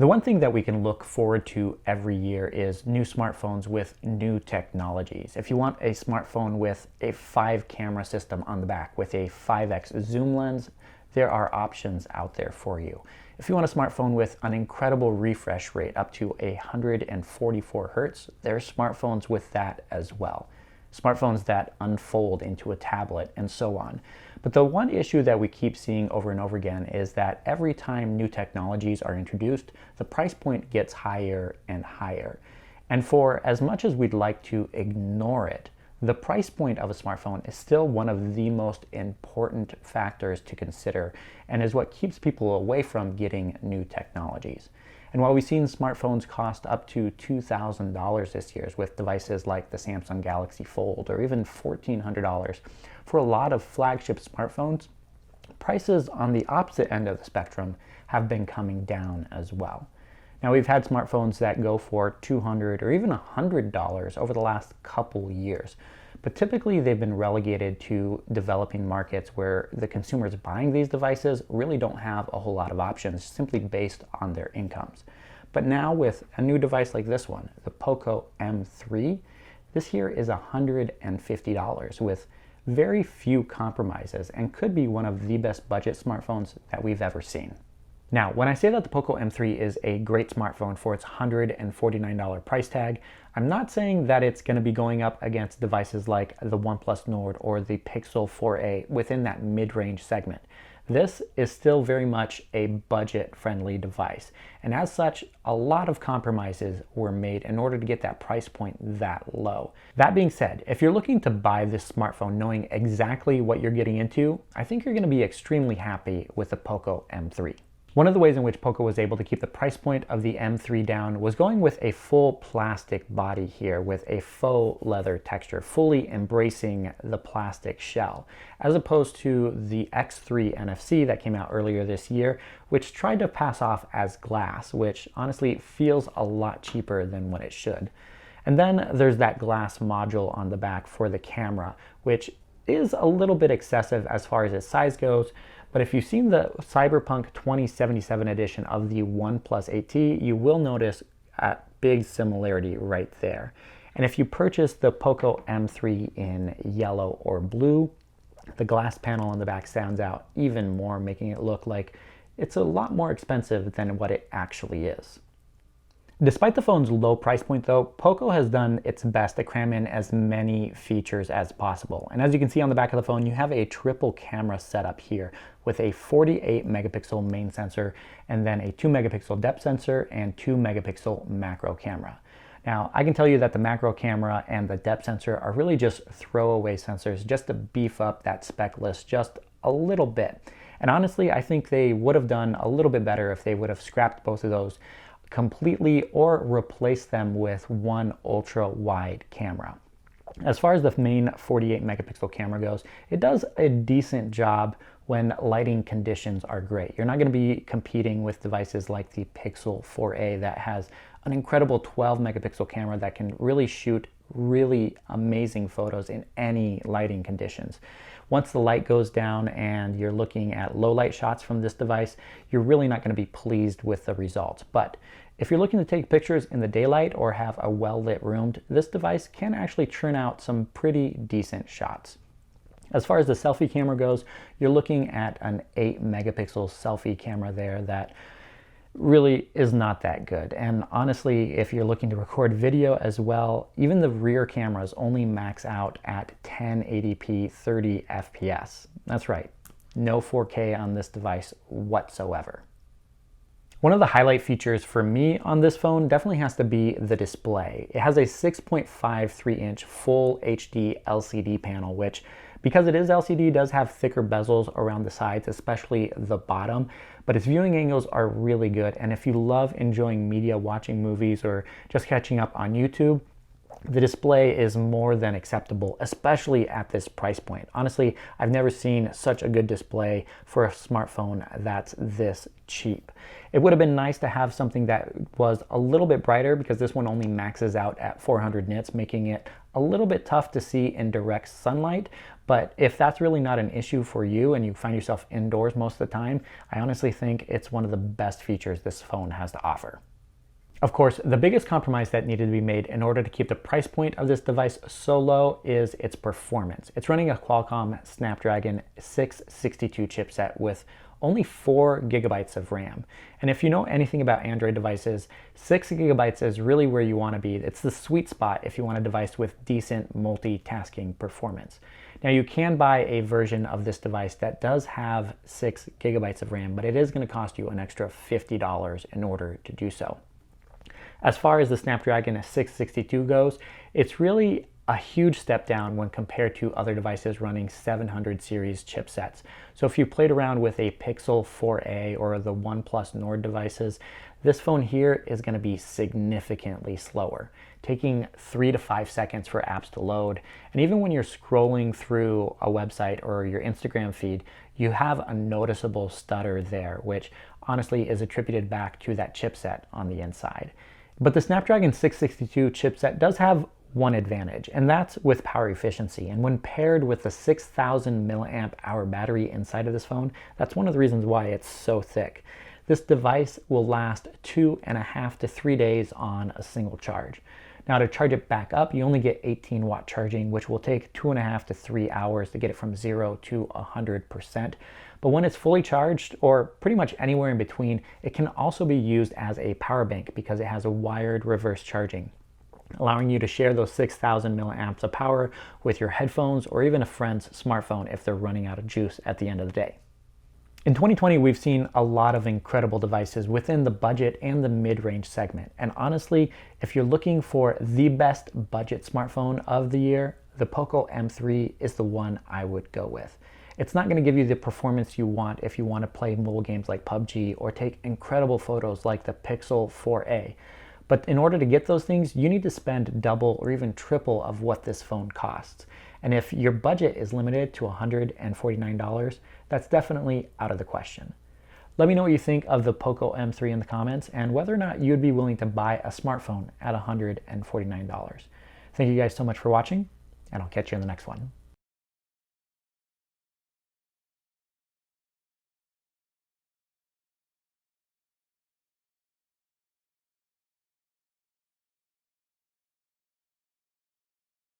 The one thing that we can look forward to every year is new smartphones with new technologies. If you want a smartphone with a 5-camera system on the back with a 5x zoom lens, there are options out there for you. If you want a smartphone with an incredible refresh rate up to 144 Hertz, there's smartphones with that as well. Smartphones that unfold into a tablet and so on. But the one issue that we keep seeing over and over again is that every time new technologies are introduced, the price point gets higher and higher. And for as much as we'd like to ignore it, the price point of a smartphone is still one of the most important factors to consider and is what keeps people away from getting new technologies. And while we've seen smartphones cost up to $2,000 this year with devices like the Samsung Galaxy Fold or even $1,400 for a lot of flagship smartphones, prices on the opposite end of the spectrum have been coming down as well. Now, we've had smartphones that go for $200 or even $100 over the last couple years, but typically they've been relegated to developing markets where the consumers buying these devices really don't have a whole lot of options simply based on their incomes. But now with a new device like this one, the Poco M3, this here is $150 with very few compromises and could be one of the best budget smartphones that we've ever seen. Now, when I say that the Poco M3 is a great smartphone for its $149 price tag, I'm not saying that it's going to be going up against devices like the OnePlus Nord or the Pixel 4a within that mid-range segment. This is still very much a budget-friendly device, and as such, a lot of compromises were made in order to get that price point that low. That being said, if you're looking to buy this smartphone knowing exactly what you're getting into, I think you're going to be extremely happy with the Poco M3. One of the ways in which Poco was able to keep the price point of the M3 down was going with a full plastic body here with a faux leather texture, fully embracing the plastic shell, as opposed to the X3 NFC that came out earlier this year, which tried to pass off as glass, which honestly feels a lot cheaper than what it should. And then there's that glass module on the back for the camera, which is a little bit excessive as far as its size goes. But if you've seen the Cyberpunk 2077 edition of the OnePlus 8T, you will notice a big similarity right there. And if you purchase the Poco M3 in yellow or blue, the glass panel on the back stands out even more, making it look like it's a lot more expensive than what it actually is. Despite the phone's low price point though, Poco has done its best to cram in as many features as possible. And as you can see on the back of the phone, you have a triple camera setup here with a 48 megapixel main sensor and then a 2 megapixel depth sensor and 2 megapixel macro camera. Now, I can tell you that the macro camera and the depth sensor are really just throwaway sensors just to beef up that spec list just a little bit. And honestly, I think they would have done a little bit better if they would have scrapped both of those completely or replace them with one ultra wide camera. As far as the main 48 megapixel camera goes, it does a decent job when lighting conditions are great. You're not going to be competing with devices like the Pixel 4a that has an incredible 12 megapixel camera that can really shoot really amazing photos in any lighting conditions. Once the light goes down and you're looking at low light shots from this device, you're really not going to be pleased with the results. But if you're looking to take pictures in the daylight or have a well-lit room, this device can actually churn out some pretty decent shots. As far as the selfie camera goes, you're looking at an 8 megapixel selfie camera there that really is not that good. And honestly, if you're looking to record video as well, even the rear cameras only max out at 1080p 30 FPS. That's right, no 4K on this device whatsoever. One of the highlight features for me on this phone definitely has to be the display. It has a 6.53-inch full HD LCD panel, which, because it is LCD, does have thicker bezels around the sides, especially the bottom, but its viewing angles are really good. And if you love enjoying media, watching movies, or just catching up on YouTube, the display is more than acceptable, especially at this price point. Honestly, I've never seen such a good display for a smartphone that's this cheap. It would have been nice to have something that was a little bit brighter because this one only maxes out at 400 nits, making it a little bit tough to see in direct sunlight, But if that's really not an issue for you and you find yourself indoors most of the time, I honestly think it's one of the best features this phone has to offer. Of course, the biggest compromise that needed to be made in order to keep the price point of this device so low is its performance. It's running a Qualcomm Snapdragon 662 chipset with only 4 gigabytes of RAM. And if you know anything about Android devices, 6 gigabytes is really where you want to be. It's the sweet spot if you want a device with decent multitasking performance. Now you can buy a version of this device that does have 6 gigabytes of RAM, but it is going to cost you an extra $50 in order to do so. As far as the Snapdragon 662 goes, it's really a huge step down when compared to other devices running 700 series chipsets. So if you played around with a Pixel 4a or the OnePlus Nord devices, this phone here is going to be significantly slower, taking 3 to 5 seconds for apps to load. And even when you're scrolling through a website or your Instagram feed, you have a noticeable stutter there, which honestly is attributed back to that chipset on the inside. But the Snapdragon 662 chipset does have one advantage, and that's with power efficiency. And when paired with the 6,000 milliamp hour battery inside of this phone, that's one of the reasons why it's so thick. This device will last 2.5 to 3 days on a single charge. Now to charge it back up, you only get 18 watt charging, which will take 2.5 to 3 hours to get it from 0 to 100%. But when it's fully charged, or pretty much anywhere in between, it can also be used as a power bank because it has a wired reverse charging, allowing you to share those 6,000 milliamps of power with your headphones or even a friend's smartphone if they're running out of juice at the end of the day. In 2020, we've seen a lot of incredible devices within the budget and the mid-range segment. And honestly, if you're looking for the best budget smartphone of the year, the Poco M3 is the one I would go with. It's not going to give you the performance you want if you want to play mobile games like PUBG or take incredible photos like the Pixel 4a. But in order to get those things, you need to spend double or even triple of what this phone costs. And if your budget is limited to $149, that's definitely out of the question. Let me know what you think of the Poco M3 in the comments and whether or not you'd be willing to buy a smartphone at $149. Thank you guys so much for watching, and I'll catch you in the next one.